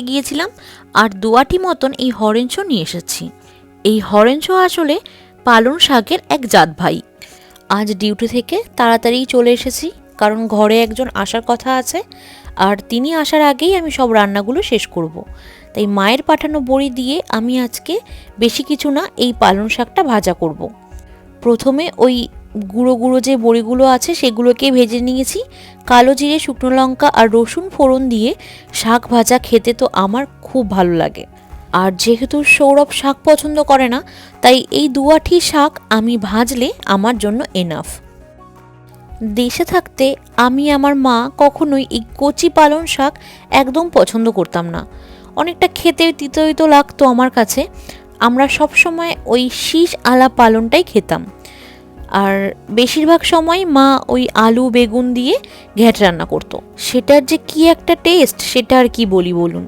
গিয়েছিলাম আর 2 আটি মতন এই হরেঞ্চ নিয়ে এসেছি। এই হরেঞ্চ আসলে পালং শাকের এক জাত ভাই। আজ ডিউটি থেকে তাড়াতাড়ি চলে এসেছি, কারণ ঘরে একজন আসার কথা আছে, আর তিনি আসার আগেই আমি সব রান্নাগুলো শেষ করব। তাই মায়ের পাঠানো বড়ি দিয়ে আমি আজকে বেশি কিছু না, এই পালং শাকটা ভাজা করব। প্রথমে ওই গুঁড়ো গুঁড়ো যে বড়িগুলো আছে সেগুলোকে ভেজে নিয়েছি। কালো জিরে, শুকনো লঙ্কা আর রসুন ফোড়ন দিয়ে শাক ভাজা খেতে তো আমার খুব ভালো লাগে। আর যেহেতু সৌরভ শাক পছন্দ করে না, তাই এই 2 আটি শাক আমি ভাজলে আমার জন্য এনাফ। দেশে থাকতে আমি আমার মা কখনোই এই কচি পালং শাক একদম পছন্দ করতাম না, অনেকটা খেতে তিতো তিতো লাগতো আমার কাছে। আমরা সব সময় ওই শীষ আলা পালংটাই খেতাম, আর বেশিরভাগ সময় মা ওই আলু বেগুন দিয়ে ঘ্যাঁট রান্না করতো। সেটার যে কি একটা টেস্ট, সেটা আর কি বলি বলুন।